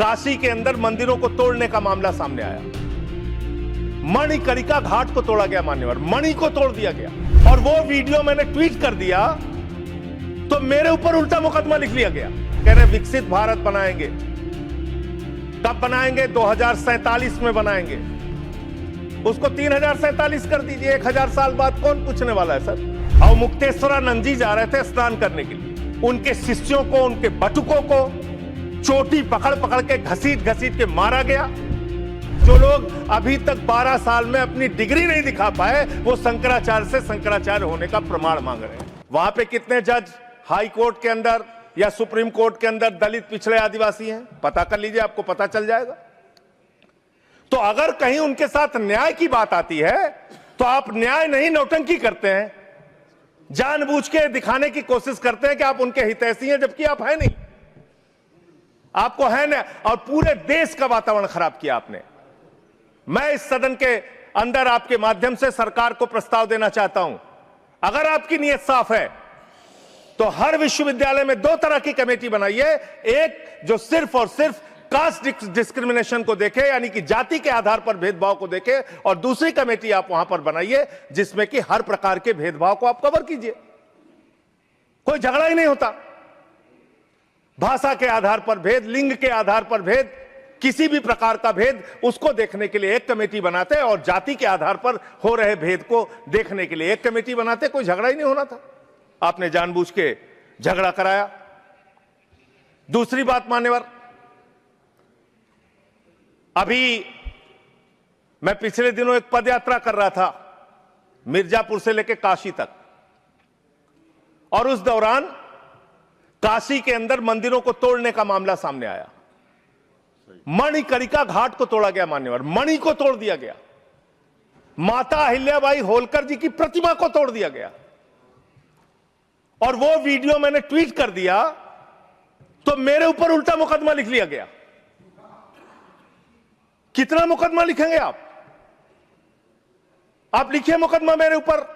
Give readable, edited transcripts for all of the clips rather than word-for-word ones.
काशी के अंदर मंदिरों को तोड़ने का मामला सामने आया। मणिकर्णिका घाट को तोड़ा गया, मान्यवर, मणि को तोड़ दिया गया, और वो वीडियो मैंने ट्वीट कर दिया तो मेरे ऊपर उल्टा मुकदमा लिख लिया गया। कह रहे विकसित भारत बनाएंगे। कब बनाएंगे? 2047 में बनाएंगे। उसको 3047 कर दीजिए। 1000 साल बाद कौन पूछने वाला है सर? और मुक्तेश्वरानंद जी जा रहे थे स्नान करने के लिए, उनके शिष्यों को, उनके बटुकों को चोटी पकड़ पकड़ के घसीट घसीट के मारा गया। जो लोग अभी तक 12 साल में अपनी डिग्री नहीं दिखा पाए, वो शंकराचार्य से शंकराचार्य होने का प्रमाण मांग रहे हैं। वहां पे कितने जज हाई कोर्ट के अंदर या सुप्रीम कोर्ट के अंदर दलित, पिछड़े, आदिवासी हैं? पता कर लीजिए, आपको पता चल जाएगा। तो अगर कहीं उनके साथ न्याय की बात आती है तो आप न्याय नहीं, नौटंकी करते हैं, जानबूझ के दिखाने की कोशिश करते हैं कि आप उनके हितैषी हैं, जबकि आप हैं नहीं। आपको है ना, और पूरे देश का वातावरण खराब किया आपने। मैं इस सदन के अंदर आपके माध्यम से सरकार को प्रस्ताव देना चाहता हूं, अगर आपकी नीयत साफ है तो हर विश्वविद्यालय में 2 तरह की कमेटी बनाइए। एक जो सिर्फ और सिर्फ कास्ट डिस्क्रिमिनेशन को देखे, यानी कि जाति के आधार पर भेदभाव को देखे, और दूसरी कमेटी आप वहां पर बनाइए जिसमें कि हर प्रकार के भेदभाव को आप कवर कीजिए। कोई झगड़ा ही नहीं होता। भाषा के आधार पर भेद, लिंग के आधार पर भेद, किसी भी प्रकार का भेद, उसको देखने के लिए एक कमेटी बनाते, और जाति के आधार पर हो रहे भेद को देखने के लिए एक कमेटी बनाते। कोई झगड़ा ही नहीं होना था। आपने जानबूझ के झगड़ा कराया। दूसरी बात मान्यवर, अभी मैं पिछले दिनों एक पदयात्रा कर रहा था मिर्जापुर से लेकर काशी तक, और उस दौरान काशी के अंदर मंदिरों को तोड़ने का मामला सामने आया। मणिकर्णिका घाट को तोड़ा गया, मान्यवर, मणि को तोड़ दिया गया। माता अहिल्याबाई होलकर जी की प्रतिमा को तोड़ दिया गया, और वो वीडियो मैंने ट्वीट कर दिया तो मेरे ऊपर उल्टा मुकदमा लिख लिया गया। कितना मुकदमा लिखेंगे आप? आप लिखिए मुकदमा मेरे ऊपर।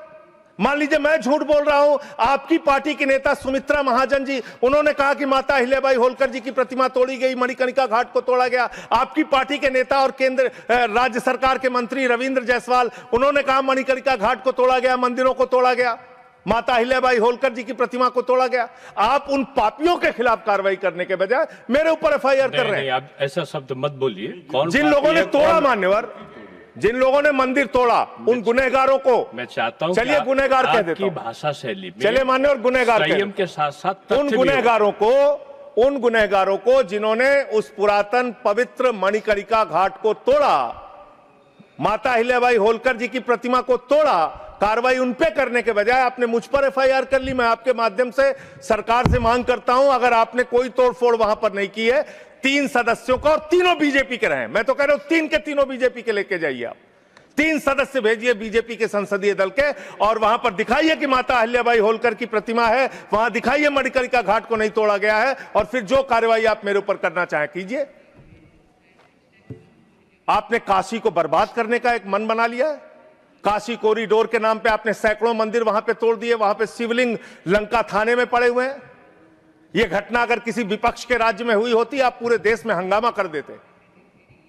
मान लीजिए मैं झूठ बोल रहा हूं, आपकी पार्टी की नेता सुमित्रा महाजन जी, उन्होंने कहा कि माता अहिल्याबाई होलकर जी की प्रतिमा तोड़ी गई, मणिकर्णिका घाट को तोड़ा गया। आपकी पार्टी के नेता और केंद्र राज्य सरकार के मंत्री रविंद्र जायसवाल, उन्होंने कहा मणिकर्णिका घाट को तोड़ा गया, मंदिरों को तोड़ा गया, माता अहिल्याबाई होलकर जी की प्रतिमा को तोड़ा गया। आप उन पापियों के खिलाफ कार्रवाई करने के बजाय मेरे ऊपर एफआईआर कर रहे हैं। आप ऐसा शब्द मत बोलिए। कौन जिन लोगों ने तोड़ा, मान्यवर, जिन लोगों ने मंदिर तोड़ा, उन गुनहगारों को मैं चाहता हूं, चलिए गुनहगार कह देता हूं, भाषा शैली में, चलिए मान्यवर, गुनहगार संयम के साथ साथ उन गुनहगारों को जिन्होंने उस पुरातन पवित्र मणिकर्णिका घाट को तोड़ा, माता अहिल्याबाई होलकर जी की प्रतिमा को तोड़ा, कार्रवाई उन पे करने के बजाय आपने मुझ पर एफआईआर कर ली। मैं आपके माध्यम से सरकार से मांग करता हूं, अगर आपने कोई तोड़फोड़ वहां पर नहीं की है, 3 सदस्यों का, और तीनों बीजेपी के रहे, मैं तो कह रहा हूं 3 के तीनों बीजेपी के लेके जाइए। आप 3 सदस्य भेजिए बीजेपी के संसदीय दल के, और वहां पर दिखाइए कि माता अहिल्याबाई होलकर की प्रतिमा है, वहां दिखाइए मणिकर्णिका घाट को नहीं तोड़ा गया है, और फिर जो कार्रवाई आप मेरे ऊपर करना चाहें कीजिए। आपने काशी को बर्बाद करने का एक मन बना लिया है। काशी कॉरिडोर के नाम पे आपने सैकड़ों मंदिर वहां पे तोड़ दिए, वहां पे शिवलिंग लंका थाने में पड़े हुए हैं। यह घटना अगर किसी विपक्ष के राज्य में हुई होती, आप पूरे देश में हंगामा कर देते,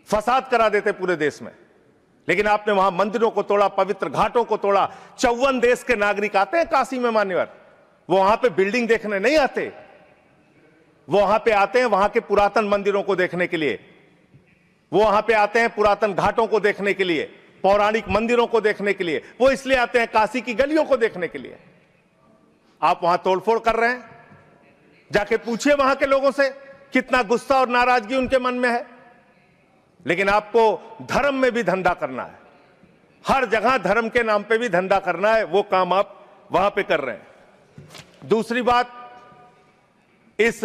फसाद करा देते पूरे देश में। लेकिन आपने वहां मंदिरों को तोड़ा, पवित्र घाटों को तोड़ा। 54 देश के नागरिक आते हैं काशी में, मान्यवर, वो वहां पे बिल्डिंग देखने नहीं आते, वो वहां पे आते हैं वहां के पुरातन मंदिरों को देखने के लिए, वो वहां पे आते हैं पुरातन घाटों को देखने के लिए, पौराणिक मंदिरों को देखने के लिए। वो इसलिए आते हैं काशी की गलियों को देखने के लिए। आप वहां तोड़फोड़ कर रहे हैं। जाके पूछिए वहां के लोगों से कितना गुस्सा और नाराजगी उनके मन में है। लेकिन आपको धर्म में भी धंधा करना है, हर जगह धर्म के नाम पे भी धंधा करना है, वो काम आप वहां पे कर रहे हैं। दूसरी बात, इस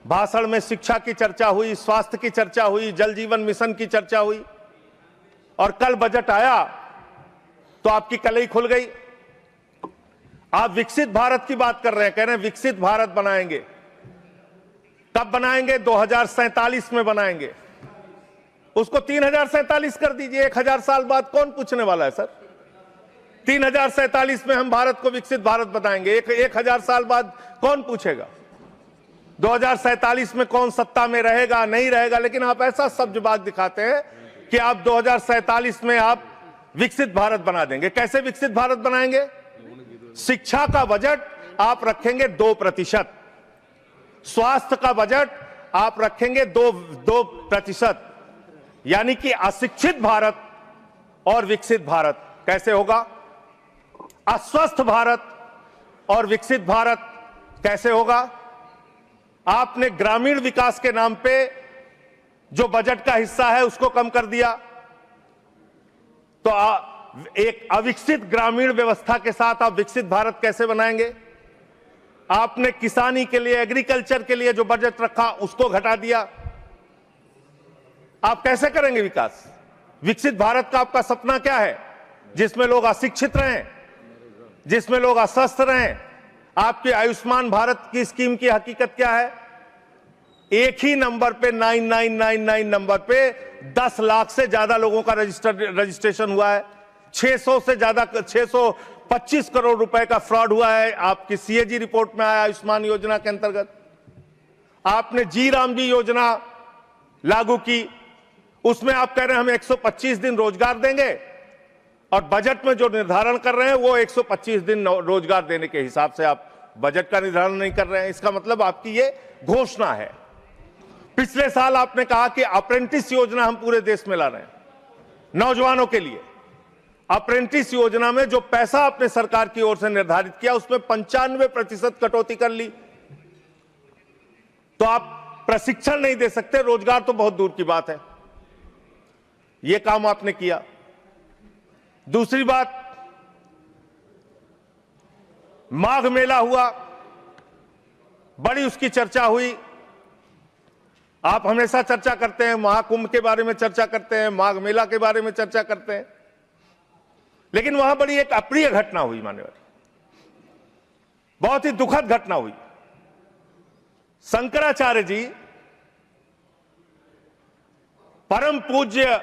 भाषण में शिक्षा की चर्चा हुई, स्वास्थ्य की चर्चा हुई, जल जीवन मिशन की चर्चा हुई, और कल बजट आया तो आपकी कलई खुल गई। आप विकसित भारत की बात कर रहे हैं, कह रहे हैं विकसित भारत बनाएंगे। कब बनाएंगे? 2047 में बनाएंगे। उसको 3047 कर दीजिए। 1000 साल बाद कौन पूछने वाला है सर? 3047 में हम भारत को विकसित भारत बताएंगे। 1000 साल बाद कौन पूछेगा? 2047 में कौन सत्ता में रहेगा नहीं रहेगा, लेकिन आप ऐसा सब्जबाग दिखाते हैं कि आप 2047 में आप विकसित भारत बना देंगे। कैसे विकसित भारत बनाएंगे? शिक्षा का बजट आप रखेंगे 2%, स्वास्थ्य का बजट आप रखेंगे 2%, यानी कि अशिक्षित भारत और विकसित भारत कैसे होगा? अस्वस्थ भारत और विकसित भारत कैसे होगा? आपने ग्रामीण विकास के नाम पे जो बजट का हिस्सा है उसको कम कर दिया, तो एक अविकसित ग्रामीण व्यवस्था के साथ आप विकसित भारत कैसे बनाएंगे? आपने किसानी के लिए, एग्रीकल्चर के लिए जो बजट रखा उसको घटा दिया। आप कैसे करेंगे विकास? विकसित भारत का आपका सपना क्या है? जिसमें लोग अशिक्षित रहें, जिसमें लोग अस्वस्थ रहें। आपके आयुष्मान भारत की स्कीम की हकीकत क्या है? एक ही नंबर पे 9999 नंबर पे 10 लाख से ज्यादा लोगों का रजिस्ट्रेशन हुआ है। 600 से ज्यादा 625 करोड़ रुपए का फ्रॉड हुआ है, आपकी सीएजी रिपोर्ट में आया आयुष्मान योजना के अंतर्गत। आपने जी राम जी योजना लागू की, उसमें आप कह रहे हैं हम 125 दिन रोजगार देंगे, और बजट में जो निर्धारण कर रहे हैं वो 125 दिन रोजगार देने के हिसाब से आप बजट का निर्धारण नहीं कर रहे हैं। इसका मतलब आपकी ये घोषणा है। पिछले साल आपने कहा कि अप्रेंटिस योजना हम पूरे देश में ला रहे हैं नौजवानों के लिए। अप्रेंटिस योजना में जो पैसा आपने सरकार की ओर से निर्धारित किया उसमें 95% कटौती कर ली। तो आप प्रशिक्षण नहीं दे सकते, रोजगार तो बहुत दूर की बात है। यह काम आपने किया। दूसरी बात, माघ मेला हुआ, बड़ी उसकी चर्चा हुई। आप हमेशा चर्चा करते हैं, महाकुंभ के बारे में चर्चा करते हैं, माघ मेला के बारे में चर्चा करते हैं, लेकिन वहां बड़ी एक अप्रिय घटना हुई मान्यवर, बहुत ही दुखद घटना हुई। शंकराचार्य जी परम पूज्य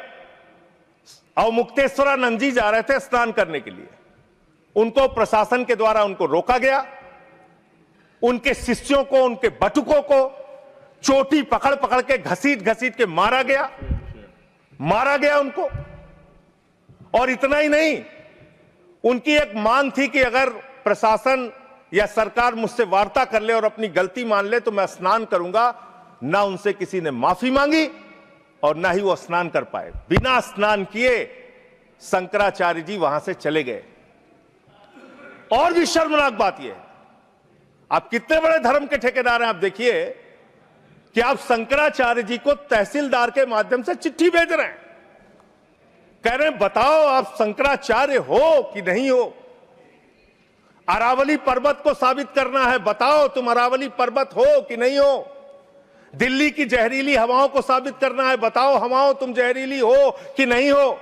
अवमुक्तेश्वरानंद जी जा रहे थे स्नान करने के लिए। उनको प्रशासन के द्वारा उनको रोका गया। उनके शिष्यों को, उनके बटुकों को चोटी पकड़ पकड़ के घसीट घसीट के मारा गया उनको। और इतना ही नहीं, उनकी एक मांग थी कि अगर प्रशासन या सरकार मुझसे वार्ता कर ले और अपनी गलती मान ले तो मैं स्नान करूंगा। ना उनसे किसी ने माफी मांगी और ना ही वो स्नान कर पाए। बिना स्नान किए शंकराचार्य जी वहां से चले गए। और भी शर्मनाक बात यह है, आप कितने बड़े धर्म के ठेकेदार हैं। आप देखिए कि आप शंकराचार्य जी को तहसीलदार के माध्यम से चिट्ठी भेज रहे हैं, कह रहे हैं बताओ आप शंकराचार्य हो कि नहीं हो। अरावली पर्वत को साबित करना है, बताओ तुम अरावली पर्वत हो कि नहीं हो। दिल्ली की जहरीली हवाओं को साबित करना है, बताओ हवाओं तुम जहरीली हो कि नहीं हो।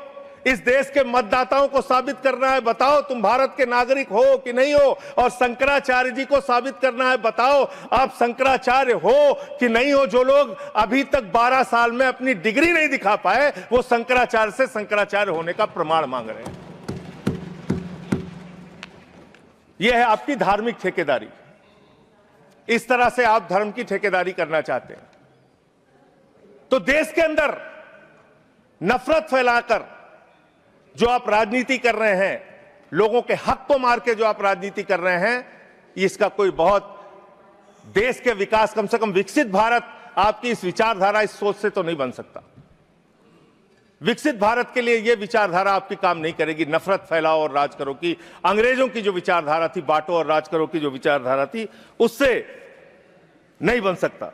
इस देश के मतदाताओं को साबित करना है, बताओ तुम भारत के नागरिक हो कि नहीं हो। और शंकराचार्य जी को साबित करना है, बताओ आप शंकराचार्य हो कि नहीं हो। जो लोग अभी तक 12 साल में अपनी डिग्री नहीं दिखा पाए, वो शंकराचार्य से शंकराचार्य होने का प्रमाण मांग रहे हैं। यह है आपकी धार्मिक ठेकेदारी। इस तरह से आप धर्म की ठेकेदारी करना चाहते हैं तो देश के अंदर नफरत फैलाकर जो आप राजनीति कर रहे हैं, लोगों के हक को मार के जो आप राजनीति कर रहे हैं, इसका कोई बहुत देश के विकास, कम से कम विकसित भारत आपकी इस विचारधारा, इस सोच से तो नहीं बन सकता। विकसित भारत के लिए यह विचारधारा आपकी काम नहीं करेगी। नफरत फैलाओ और राज करो की, अंग्रेजों की जो विचारधारा थी, बांटो और राज करो की जो विचारधारा थी, उससे नहीं बन सकता।